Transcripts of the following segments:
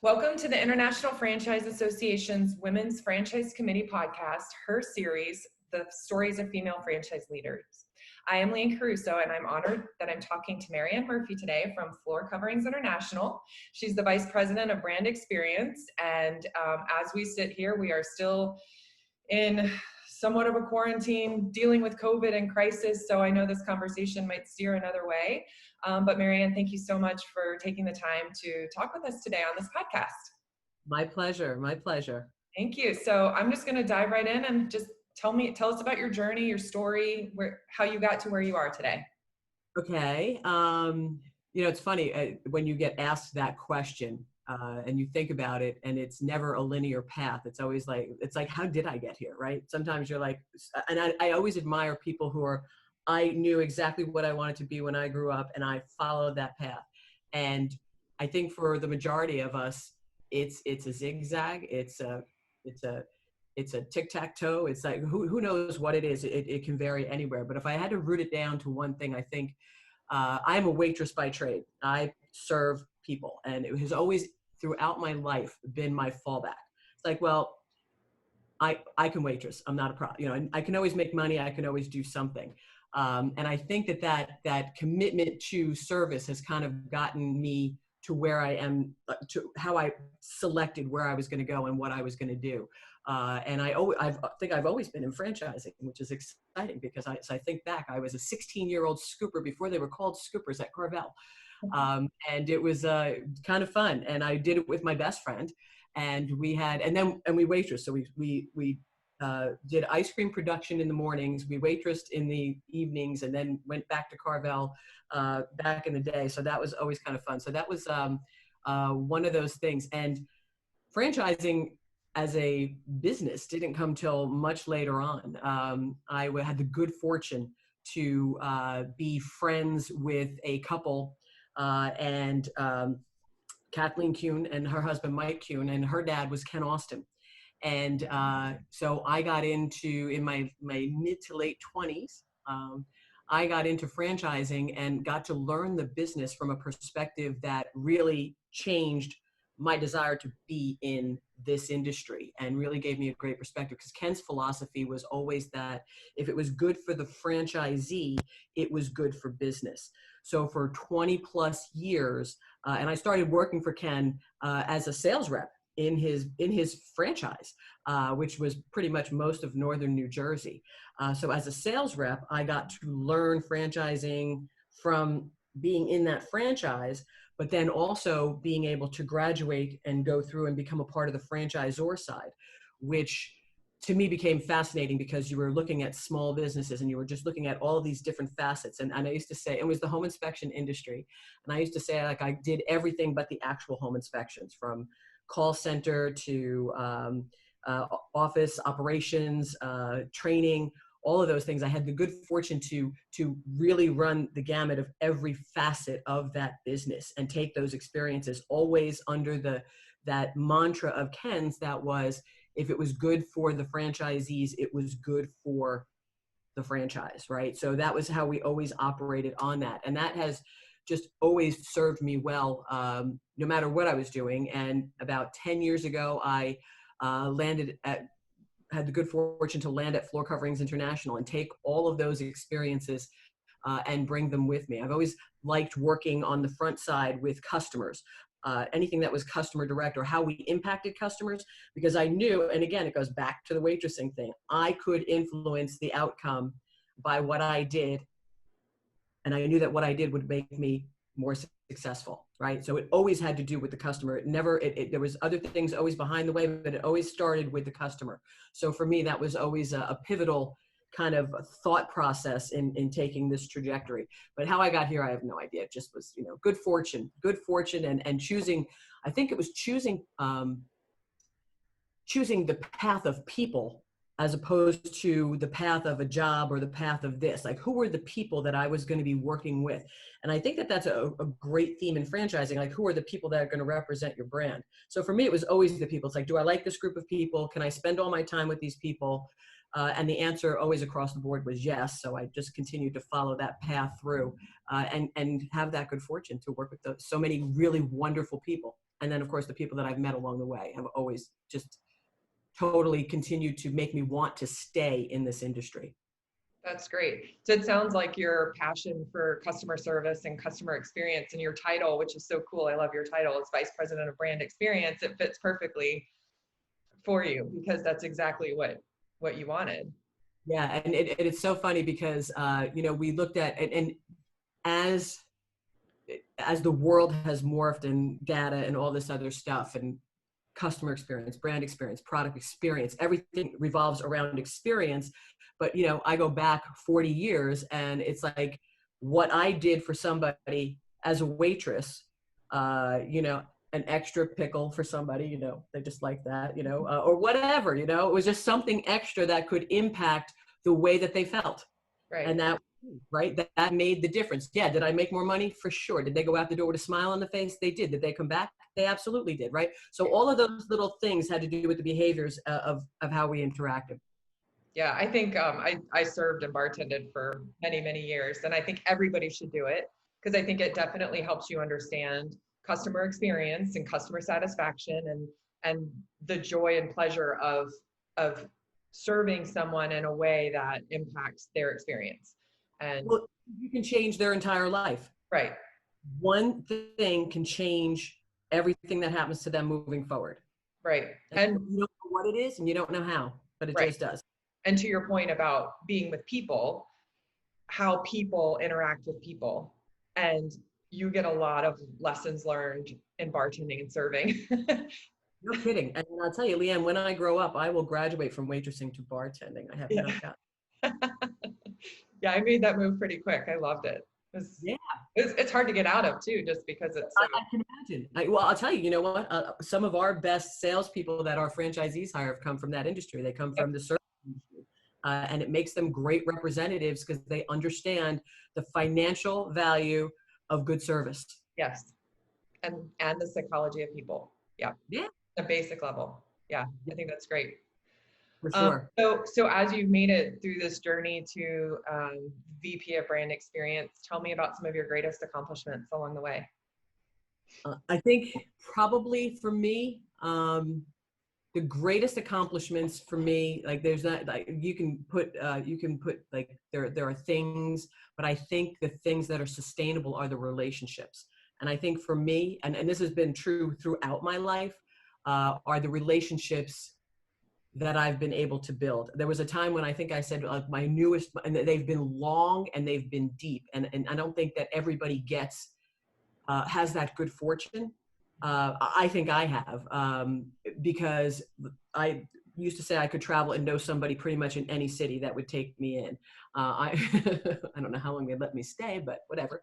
Welcome to the International Franchise Association's Women's Franchise Committee podcast, her series, The Stories of Female Franchise Leaders. I am Leanne Caruso, and I'm honored that I'm talking to Marianne Murphy today from Floor Coverings International. She's the Vice President of Brand Experience, and as we sit here, we are still in somewhat of a quarantine, dealing with COVID and crisis, so I know this conversation might steer another way. But Marianne, thank you so much for taking the time to talk with us today on this podcast. My pleasure, my pleasure. Thank you. So I'm just going to dive right in and just tell us about your journey, your story, how you got to where you are today. Okay. It's funny when you get asked that question and you think about it, and it's never a linear path. It's always like, how did I get here, right? Sometimes you're like, and I always admire people who are, I knew exactly what I wanted to be when I grew up, and I followed that path. And I think for the majority of us, it's a zigzag. It's a tic-tac-toe. It's like, who knows what it is? It can vary anywhere. But if I had to root it down to one thing, I think I'm a waitress by trade. I serve people, and it has always throughout my life been my fallback. It's like, well, I can waitress. I'm not a problem. I can always make money. I can always do something. And I think that commitment to service has kind of gotten me to where I am, to how I selected where I was going to go and what I was going to do. And I think I've always been in franchising, which is exciting because as I think back, I was a 16-year-old scooper before they were called scoopers at Carvel. And it was kind of fun. And I did it with my best friend, and we waitressed. So we did ice cream production in the mornings, we waitressed in the evenings, and then went back to Carvel back in the day. So that was always kind of fun. So that was one of those things. And franchising as a business didn't come till much later on. I had the good fortune to be friends with a couple, and Kathleen Kuhn and her husband Mike Kuhn, and her dad was Ken Austin. And so I got into, in my mid to late 20s, I got into franchising and got to learn the business from a perspective that really changed my desire to be in this industry, and really gave me a great perspective, because Ken's philosophy was always that if it was good for the franchisee, it was good for business. So for 20 plus years, and I started working for Ken as a sales rep in his franchise, which was pretty much most of northern New Jersey. So as a sales rep, I got to learn franchising from being in that franchise, but then also being able to graduate and go through and become a part of the franchisor side, which to me became fascinating, because you were looking at small businesses and you were just looking at all of these different facets. And I used to say, it was the home inspection industry. And I used to say, like, I did everything but the actual home inspections, from call center to office operations, training, all of those things. I had the good fortune to really run the gamut of every facet of that business and take those experiences, always under that mantra of Ken's, that was, if it was good for the franchisees, it was good for the franchise, right? So that was how we always operated on that. And that has just always served me well, no matter what I was doing. And about 10 years ago, I had the good fortune to land at Floor Coverings International and take all of those experiences and bring them with me. I've always liked working on the front side with customers, anything that was customer direct, or how we impacted customers, because I knew, and again, it goes back to the waitressing thing, I could influence the outcome by what I did. And I knew that what I did would make me more successful, right? So it always had to do with the customer. There was other things always behind the way, but it always started with the customer. So for me, that was always a pivotal kind of thought process in taking this trajectory. But how I got here, I have no idea. It just was, good fortune and choosing, I think it was choosing the path of people as opposed to the path of a job or the path of this. Like, who were the people that I was going to be working with? And I think that that's a great theme in franchising. Like, who are the people that are going to represent your brand? So for me, it was always the people. It's like, do I like this group of people? Can I spend all my time with these people? And the answer always across the board was yes. So I just continued to follow that path through and have that good fortune to work with so many really wonderful people. And then, of course, the people that I've met along the way have always just totally continued to make me want to stay in this industry. That's great. So it sounds like your passion for customer service and customer experience and your title, which is so cool. I love your title. It's Vice President of Brand Experience. It fits perfectly for you because that's exactly what you wanted. Yeah. And it's so funny because, we looked at, and as the world has morphed and data and all this other stuff and customer experience, brand experience, product experience, everything revolves around experience. But, I go back 40 years and it's like what I did for somebody as a waitress, an extra pickle for somebody, they just like that, or whatever, it was just something extra that could impact the way that they felt. Right. And that made the difference. Yeah. Did I make more money? For sure. Did they go out the door with a smile on the face? They did. Did they come back? They absolutely did. Right. So all of those little things had to do with the behaviors of how we interacted. Yeah, I think I served and bartended for many, many years, and I think everybody should do it because I think it definitely helps you understand customer experience and customer satisfaction and the joy and pleasure of serving someone in a way that impacts their experience. And well, you can change their entire life. Right. One thing can change everything that happens to them moving forward. Right. And you don't know what it is and you don't know how, but it just does. And to your point about being with people, how people interact with people, and you get a lot of lessons learned in bartending and serving. No kidding. And I'll tell you, Leanne, when I grow up, I will graduate from waitressing to bartending. I have no doubt. Yeah, I made that move pretty quick. I loved it. It's hard to get out of too, just because it's. I can imagine. Well, I'll tell you, you know what? Some of our best salespeople that our franchisees hire have come from that industry. They come from the service industry. And it makes them great representatives because they understand the financial value of good service. Yes. And the psychology of people. Yeah. Yeah. The basic level. Yeah. I think that's great. For sure. So as you've made it through this journey to VP of Brand Experience, tell me about some of your greatest accomplishments along the way. I think probably for me, the greatest accomplishments for me, like there's not like you can put like there are things, but I think the things that are sustainable are the relationships. And I think for me, and this has been true throughout my life, are the relationships that I've been able to build. There was a time when I think I said my newest, and they've been long and they've been deep. And I don't think that everybody has that good fortune. I think I have, because I used to say I could travel and know somebody pretty much in any city that would take me in. I don't know how long they'd let me stay, but whatever.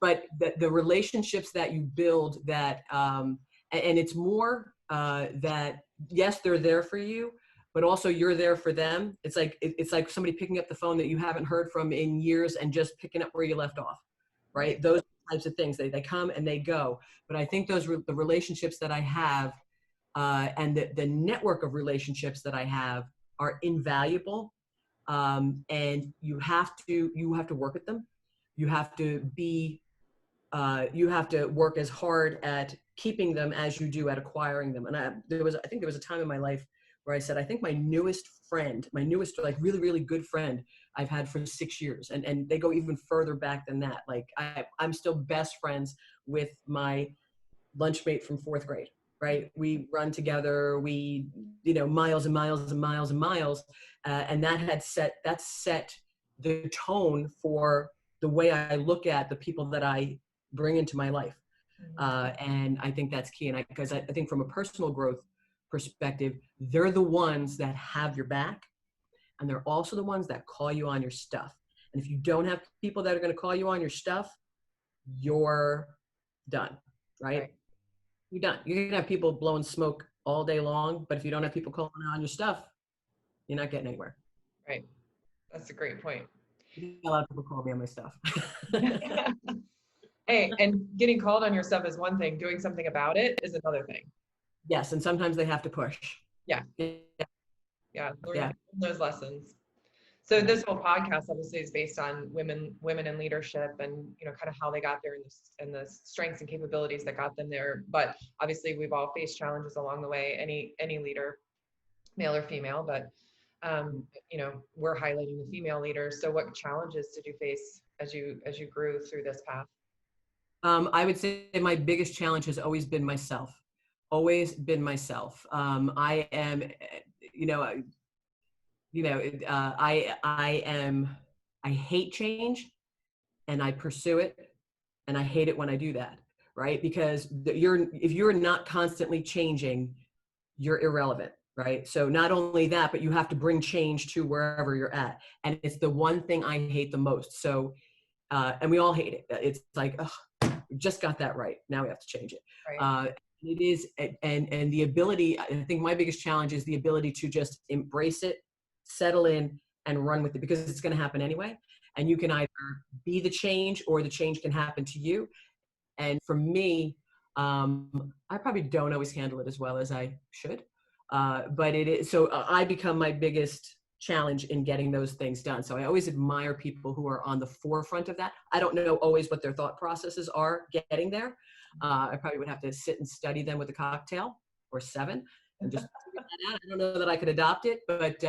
But the relationships that you build that, and it's more that, yes, they're there for you, but also you're there for them. It's like somebody picking up the phone that you haven't heard from in years and just picking up where you left off, right? Those types of things, they come and they go. But I think the relationships that I have and the network of relationships that I have are invaluable. And you have to work at them. You have to work as hard at keeping them as you do at acquiring them. And I think there was a time in my life where I said, I think my newest like really, really good friend I've had for 6 years. And they go even further back than that. Like I'm still best friends with my lunchmate from 4th grade, right? We run together, miles and miles and miles and miles. And that set the tone for the way I look at the people that I bring into my life. And I think that's key. And because I think from a personal growth perspective, they're the ones that have your back. And they're also the ones that call you on your stuff. And if you don't have people that are going to call you on your stuff, you're done, right? You're done. You're going to have people blowing smoke all day long. But if you don't have people calling on your stuff, you're not getting anywhere. Right. That's a great point. A lot of people call me on my stuff. Hey, and getting called on your stuff is one thing. Doing something about it is another thing. Yes, and sometimes they have to push. Yeah. Yeah. Yeah. Learn those lessons. So this whole podcast obviously is based on women in leadership, and kind of how they got there, and the strengths and capabilities that got them there. But obviously we've all faced challenges along the way, any leader, male or female, but we're highlighting the female leaders. So what challenges did you face as you grew through this path? I would say my biggest challenge has always been myself. Always been myself. I am, I hate change, and I pursue it, and I hate it when I do that, right? Because if you're not constantly changing, you're irrelevant, right? So not only that, but you have to bring change to wherever you're at. And it's the one thing I hate the most. So, and we all hate it. It's like, we just got that right. Now we have to change it. Right. It is, and the ability, I think my biggest challenge is the ability to just embrace it, settle in, and run with it, because it's going to happen anyway. And you can either be the change, or the change can happen to you. And for me, I probably don't always handle it as well as I should. But it is, so I become my biggest challenge in getting those things done. So I always admire people who are on the forefront of that. I don't know always what their thought processes are getting there. I probably would have to sit and study them with a cocktail or 7 and just figure that out. I don't know that I could adopt it, but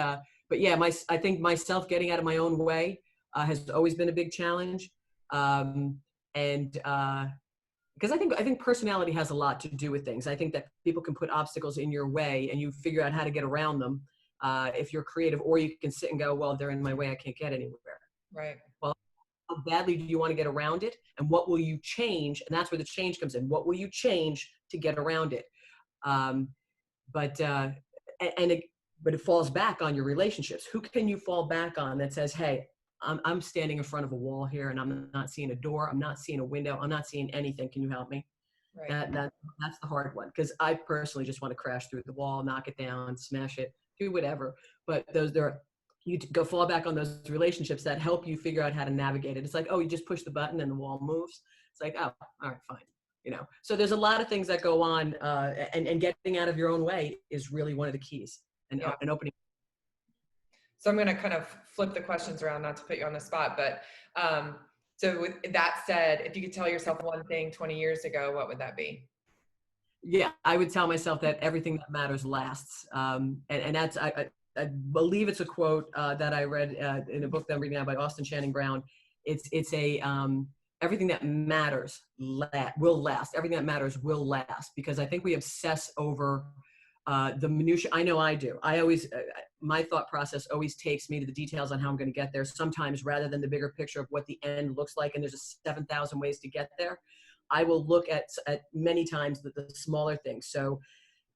yeah, I think myself getting out of my own way has always been a big challenge. Because I think personality has a lot to do with things. I think that people can put obstacles in your way, and you figure out how to get around them if you're creative, or you can sit and go, well, they're in my way, I can't get anywhere. Right. Well, how badly do you want to get around it, and what will you change? And that's where the change comes in. What will you change to get around it? But it falls back on your relationships. Who can you fall back on that says, hey, I'm standing in front of a wall here, and I'm not seeing a door, I'm not seeing a window, I'm not seeing anything. Can you help me? Right. That's the hard one, because I personally just want to crash through the wall, knock it down, smash it, do whatever. But you go fall back on those relationships that help you figure out how to navigate it. It's like, oh, you just push the button and the wall moves. It's like, oh, all right, fine. So there's a lot of things that go on, and getting out of your own way is really one of the keys, and opening. So I'm going to kind of flip the questions around, not to put you on the spot, but so with that said, if you could tell yourself one thing 20 years ago, what would that be? Yeah, I would tell myself that everything that matters lasts. And that's, I believe it's a quote that I read in a book that I'm reading now by Austin Channing Brown. It's everything that matters will last. Everything that matters will last, because I think we obsess over the minutiae. I know I do. I always, my thought process always takes me to the details on how I'm going to get there, sometimes rather than the bigger picture of what the end looks like. And there's 7,000 ways to get there. I will look at many times the smaller things. So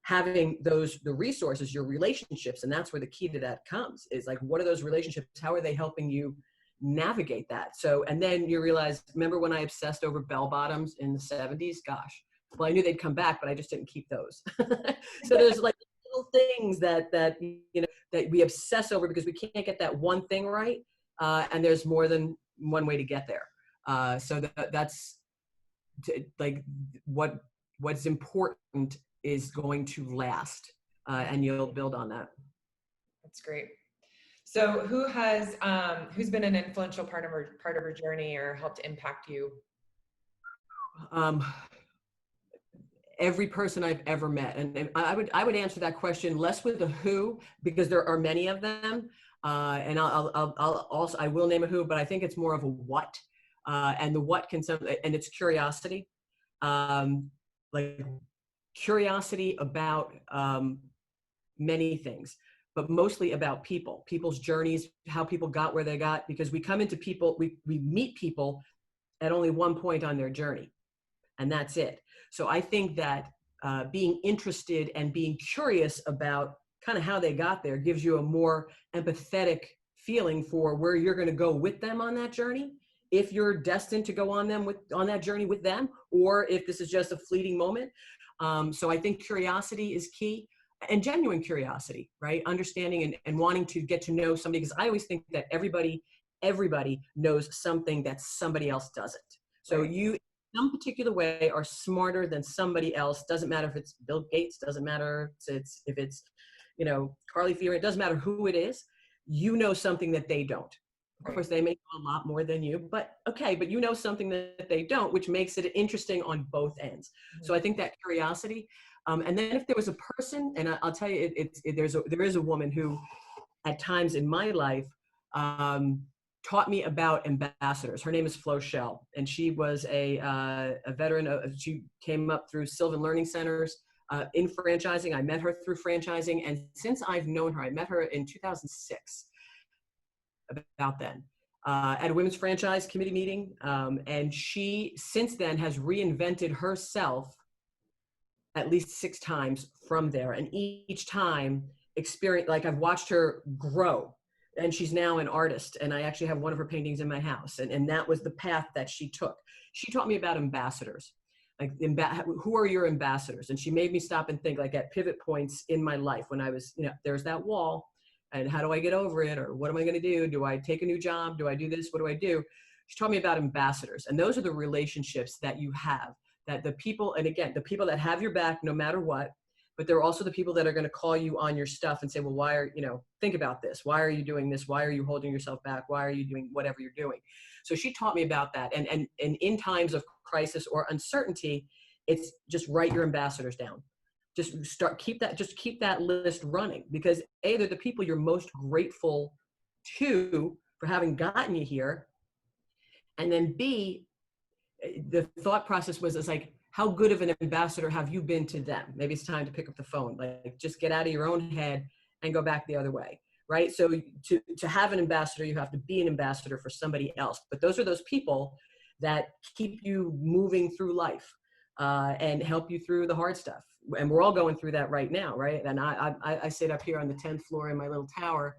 having the resources, your relationships, and that's where the key to that comes, is like, what are those relationships? How are they helping you navigate that? So, and then you realize, remember when I obsessed over bell bottoms in the 70s? Gosh. Well, I knew they'd come back, but I just didn't keep those. So there's like little things that we obsess over because we can't get that one thing right. And there's more than one way to get there. So that's like what's important is going to last, and you'll build on that. That's great. So who's been an influential part of her journey, or helped impact you? Every person I've ever met. And I would answer that question less with the who, because there are many of them. And I will name a who, but I think it's more of a what. And the what and it's curiosity. Like curiosity about many things, but mostly about people's journeys, how people got where they got, because we come into people, we meet people at only one point on their journey, and that's it. So I think that being interested and being curious about kind of how they got there gives you a more empathetic feeling for where you're going to go with them on that journey, if you're destined to go on that journey with them, or if this is just a fleeting moment. So I think curiosity is key. and genuine curiosity, right? Understanding and wanting to get to know somebody, because I always think that everybody knows something that somebody else doesn't. So Right. you, some particular way, are smarter than somebody else. Doesn't matter if it's Bill Gates, doesn't matter if it's, you know, Carly Fiore, it doesn't matter who it is. You know something that they don't. Of Right. course, they may know a lot more than you, but okay, but you know something that they don't, which makes it interesting on both ends. So I think that curiosity, and then if there was a person, and I'll tell you, there is a woman who, at times in my life, taught me about ambassadors. Her name is Flo Shell, and she was a veteran. She came up through Sylvan Learning Centers in franchising. I met her through franchising, and since I've known her, I met her in 2006, about then, at a women's franchise committee meeting, and she since then has reinvented herself at least 6 times from there, and each time experience, like I've watched her grow, and she's now an artist, and I actually have one of her paintings in my house, and that was the path that she took. She taught me about ambassadors, like who are your ambassadors, and she made me stop and think, like at pivot points in my life when I was, you know, there's that wall, and how do I get over it, or what am I going to do? Do I take a new job? Do I do this? What do I do? She taught me about ambassadors, and those are the relationships that you have, that the people, and again, the people that have your back no matter what, but they're also the people that are going to call you on your stuff and say, well, why are, you know, think about this. Why are you doing this? Why are you holding yourself back? Why are you doing whatever you're doing? So she taught me about that. And in times of crisis or uncertainty, it's just write your ambassadors down. Just keep that list running, because A, they're the people you're most grateful to for having gotten you here. And then B, the thought process was like, how good of an ambassador have you been to them? Maybe it's time to pick up the phone. Like, just get out of your own head and go back the other way, right? So to have an ambassador, you have to be an ambassador for somebody else. But those are those people that keep you moving through life and help you through the hard stuff. And we're all going through that right now, right? And I sit up here on the 10th floor in my little tower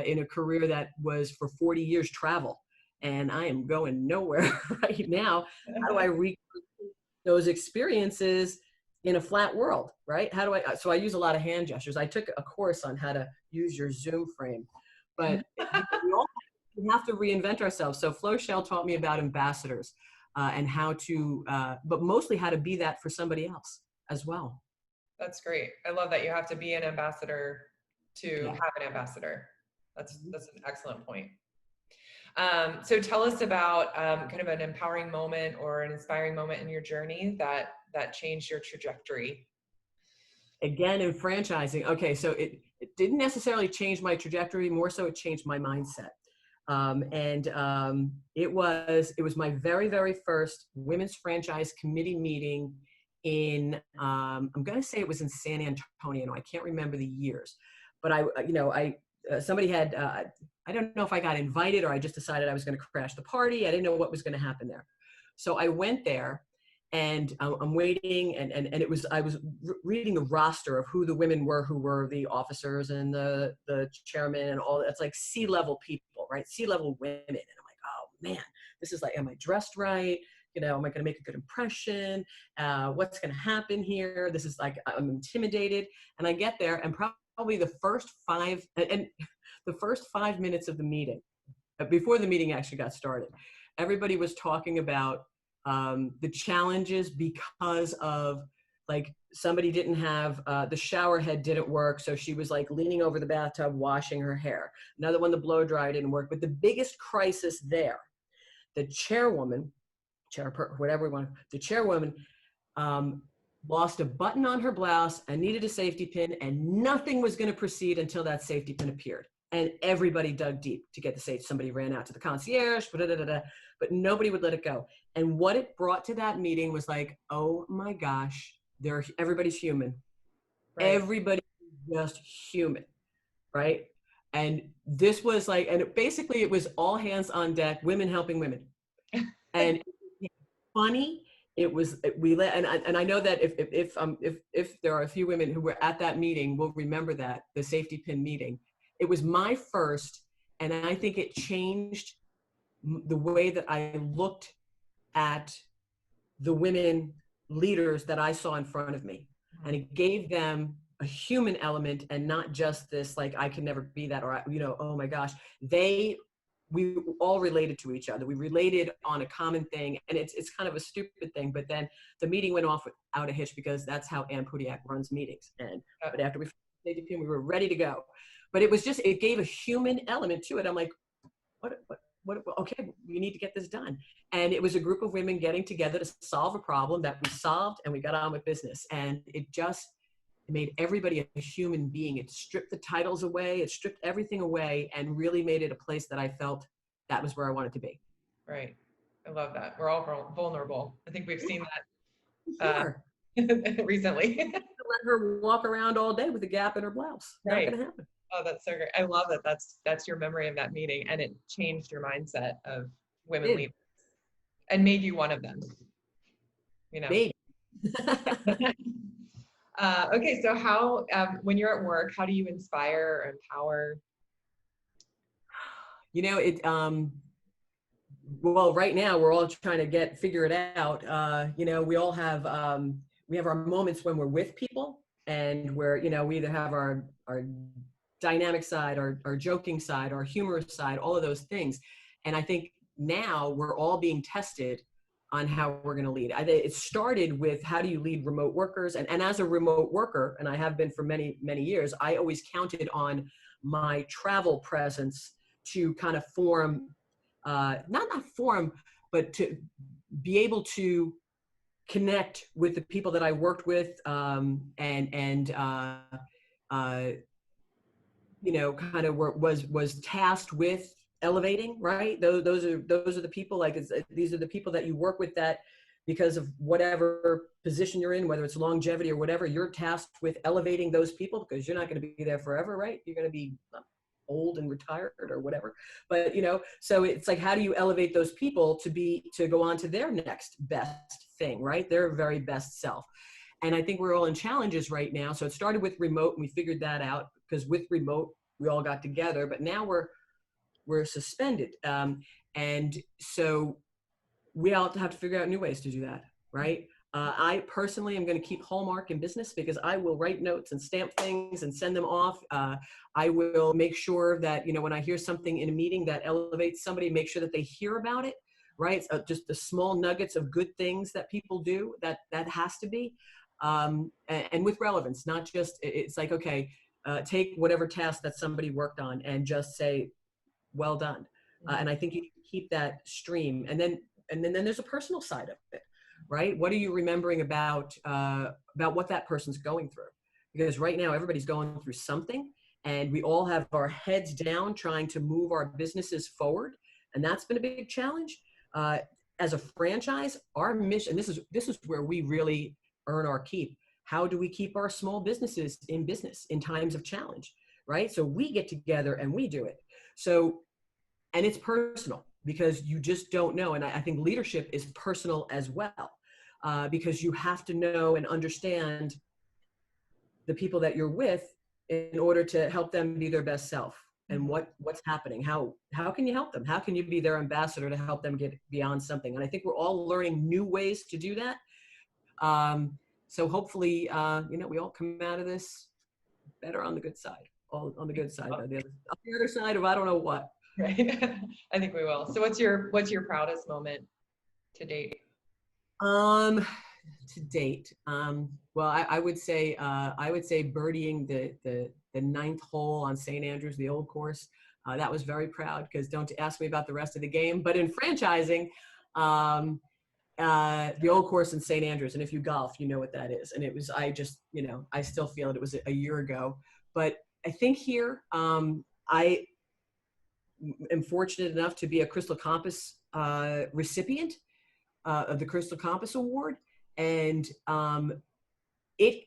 in a career that was for 40 years travel. And I am going nowhere right now. How do I recreate those experiences in a flat world, right? How do I, so I use a lot of hand gestures. I took a course on how to use your Zoom frame, but we have to reinvent ourselves. So Flo Shell taught me about ambassadors and how to, but mostly how to be that for somebody else as well. That's great. I love that you have to be an ambassador to have an ambassador. That's an excellent point. So tell us about kind of an empowering moment or an inspiring moment in your journey that changed your trajectory. Again, in franchising. Okay, so it didn't necessarily change my trajectory, more so it changed my mindset. It was my very, very first women's franchise committee meeting in, I'm going to say it was in San Antonio. I can't remember the years, but somebody had, I don't know if I got invited or I just decided I was going to crash the party. I didn't know what was going to happen there. So I went there and I'm waiting I was reading the roster of who the women were, who were the officers and the chairman and all that. It's like C-level people, right? C-level women. And I'm like, oh man, this is like, am I dressed right? You know, am I going to make a good impression? What's going to happen here? This is like, I'm intimidated. And I get there and probably the first 5 minutes of the meeting, before the meeting actually got started, everybody was talking about the challenges because of, like, somebody didn't have, the shower head didn't work. So she was like leaning over the bathtub, washing her hair. Another one, the blow dryer didn't work. But the biggest crisis there, the chairwoman, the chairwoman lost a button on her blouse and needed a safety pin, and nothing was going to proceed until that safety pin appeared. And everybody dug deep to get the safety. Somebody ran out to the concierge, but nobody would let it go. And what it brought to that meeting was like, oh my gosh, everybody's human. Right. Everybody's just human, right? And this was like, and basically it was all hands on deck, women helping women. And it was funny. It was, and I know that if there are a few women who were at that meeting, will remember that, the safety pin meeting. It was my first, and I think it changed the way that I looked at the women leaders that I saw in front of me. And it gave them a human element and not just this, like, I can never be that, or, oh my gosh, we all related to each other. We related on a common thing, and it's kind of a stupid thing, but then the meeting went off without a hitch because that's how Ann Pudiak runs meetings. But after we finished, we were ready to go. But it gave a human element to it. I'm like, what, okay, we need to get this done. And it was a group of women getting together to solve a problem that we solved, and we got on with business. And it made everybody a human being. It stripped the titles away. It stripped everything away and really made it a place that I felt that was where I wanted to be. Right. I love that. We're all vulnerable. I think we've seen that recently. Let her walk around all day with a gap in her blouse. Right. Not going to happen. Oh, that's so great. I love that. That's your memory of that meeting, and it changed your mindset of women leaders and made you one of them. Maybe. Okay, so how, when you're at work, how do you inspire or empower? Well, right now we're all trying to figure it out. We all have, we have our moments when we're with people, and where, we either have our dynamic side, our joking side, our humorous side, all of those things. And I think now we're all being tested on how we're going to lead. It started with, how do you lead remote workers? And as a remote worker, and I have been for many, many years, I always counted on my travel presence to kind of form, not form, but to be able to connect with the people that I worked with, kind of was tasked with elevating, right? Those are the people, these are the people that you work with, that because of whatever position you're in, whether it's longevity or whatever, you're tasked with elevating those people, because you're not going to be there forever, right? You're going to be old and retired or whatever. But, so it's like, how do you elevate those people to go on to their next best thing, right? Their very best self. And I think we're all in challenges right now. So it started with remote, and we figured that out, because with remote, we all got together, but now we're suspended. And so we all have to figure out new ways to do that, right? I personally am going to keep Hallmark in business, because I will write notes and stamp things and send them off. I will make sure that, when I hear something in a meeting that elevates somebody, make sure that they hear about it, right? Just the small nuggets of good things that people do, that has to be. And with relevance, not just, it's like, okay, take whatever task that somebody worked on and just say, well done. And I think you can keep that stream. And then there's a personal side of it, right? What are you remembering about what that person's going through? Because right now everybody's going through something, and we all have our heads down trying to move our businesses forward. And that's been a big challenge. As a franchise, our mission, this is where we really earn our keep. How do we keep our small businesses in business in times of challenge, right? So we get together and we do it. So, and it's personal, because you just don't know. And I think leadership is personal as well, because you have to know and understand the people that you're with in order to help them be their best self, and what's happening. How can you help them? How can you be their ambassador to help them get beyond something? And I think we're all learning new ways to do that. So hopefully, we all come out of this better on the good side, all on the good side, on the other side of I don't know what. Right. I think we will. So what's your proudest moment to date? To date, well, I would say birdieing the 9th hole on St. Andrews, the old course. That was very proud, because don't ask me about the rest of the game. But in franchising, the old course in St. Andrews, and if you golf, you know what that is. And it was, I still feel it was a year ago. But I think here, I am fortunate enough to be a Crystal Compass recipient of the Crystal Compass Award. And it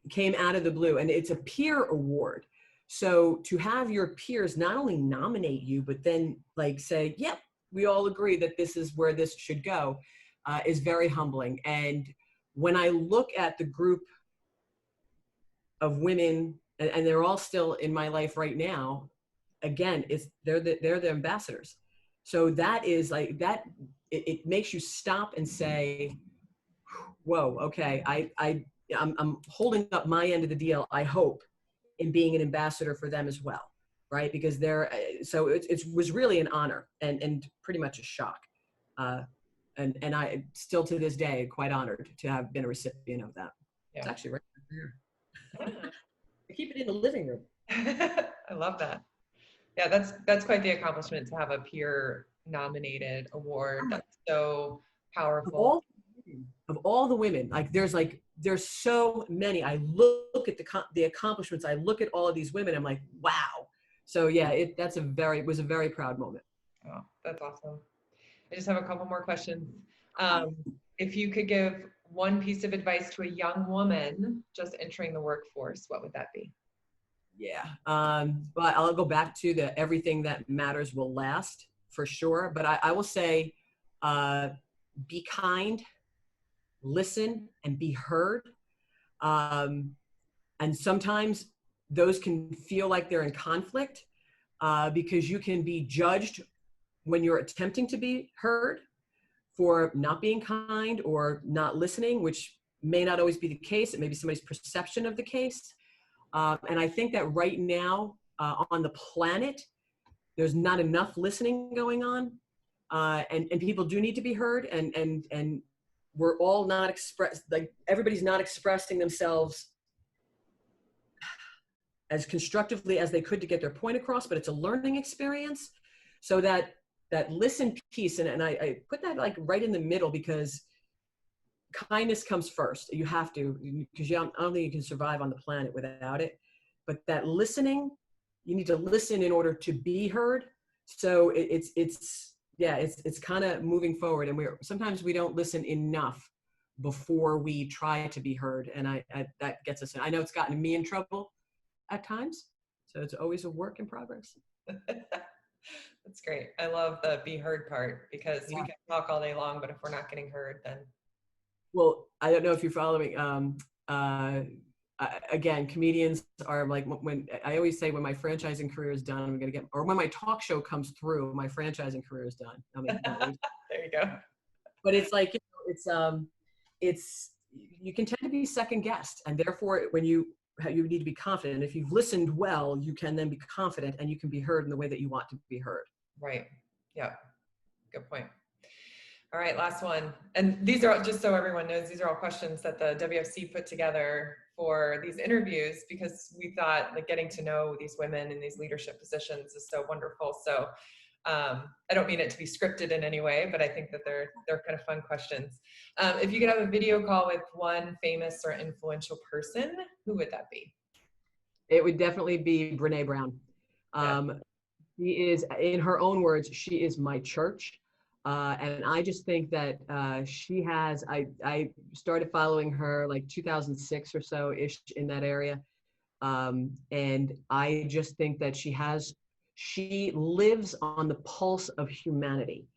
came out of the blue, and it's a peer award. So to have your peers not only nominate you, but then say, yep, we all agree that this is where this should go, is very humbling. And when I look at the group of women, and they're all still in my life right now, again, they're the ambassadors. So that is it makes you stop and say, whoa, okay, I'm holding up my end of the deal, I hope, in being an ambassador for them as well, right? Because so it was really an honor and pretty much a shock. And I still to this day quite honored to have been a recipient of that. Yeah. It's actually right there. I keep it in the living room. I love that. Yeah, that's quite the accomplishment to have a peer nominated award. That's so powerful. Of all the women, there's so many. I look at the accomplishments. I look at all of these women. I'm like, wow. So yeah, it was a very proud moment. Oh, that's awesome. I just have a couple more questions. If you could give one piece of advice to a young woman just entering the workforce, what would that be? Yeah. But I'll go back to the everything that matters will last for sure. But I will say, be kind, listen, and be heard. And sometimes those can feel like they're in conflict because you can be judged when you're attempting to be heard for not being kind or not listening, which may not always be the case. It may be somebody's perception of the case. And I think that right now on the planet, there's not enough listening going on. And people do need to be heard. And we're all not everybody's not expressing themselves as constructively as they could to get their point across, but it's a learning experience. So that listen piece, and I put that like right in the middle because kindness comes first. You have to, because I don't think you can survive on the planet without it. But that listening, you need to listen in order to be heard. So it's kind of moving forward, and sometimes we don't listen enough before we try to be heard, and that gets us in. I know it's gotten me in trouble at times, so it's always a work in progress. That's great. I love the be heard part because we can talk all day long, but if we're not getting heard, then. Well, I don't know if you're following. Again, comedians are like, when I always say when my franchising career is done, I'm going to or when my talk show comes through, my franchising career is done. I mean, there you go. But it's like, you can tend to be second guessed, and therefore when you need to be confident. If you've listened well, you can then be confident and you can be heard in the way that you want to be heard. Right. Yeah. Good point. All right, last one. And these are, just so everyone knows, these are all questions that the WFC put together for these interviews because we thought like getting to know these women in these leadership positions is so wonderful. So I don't mean it to be scripted in any way, but I think that they're kind of fun questions. If you could have a video call with one famous or influential person, who would that be? It would definitely be Brene Brown. She is, in her own words, she is my church. And I just think that she has, I started following her like 2006 or so-ish in that area. And I just think that she lives on the pulse of humanity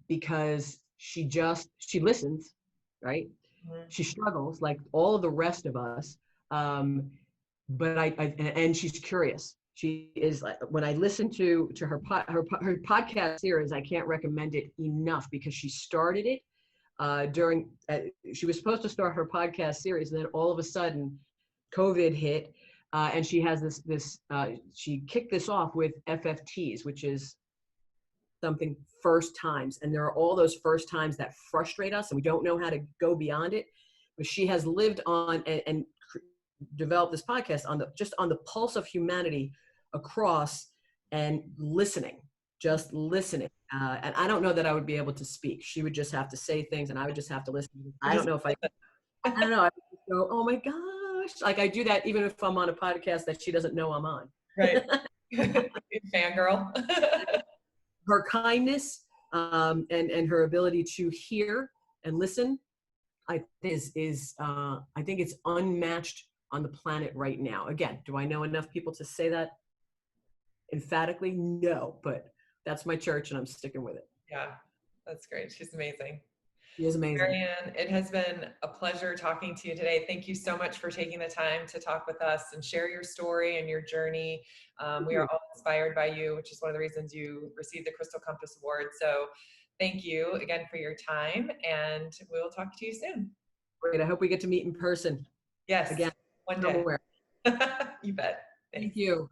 because she listens, right? Mm-hmm. She struggles like all of the rest of us. But and she's curious. She is like, when I listen to her podcast series, I can't recommend it enough because she started it she was supposed to start her podcast series, and then all of a sudden COVID hit, and she has she kicked this off with FFTs, which is something first times, and there are all those first times that frustrate us and we don't know how to go beyond it. But she has lived on and developed this podcast on the pulse of humanity across and just listening. And I don't know that I would be able to speak. She would just have to say things and I would just have to listen. I don't know if I don't know. I would just go, oh my gosh. Like I do that even if I'm on a podcast that she doesn't know I'm on. Right. Fangirl. Her kindness and her ability to hear and listen, I think it's unmatched on the planet right now. Again, do I know enough people to say that emphatically? No, but that's my church and I'm sticking with it. Yeah, that's great. She's amazing. She is amazing. Marianne, it has been a pleasure talking to you today. Thank you so much for taking the time to talk with us and share your story and your journey. We are all inspired by you, which is one of the reasons you received the Crystal Compass Award. So thank you again for your time, and we'll talk to you soon. Great. I hope we get to meet in person Yes, again one day. somewhere. You bet. Thank you.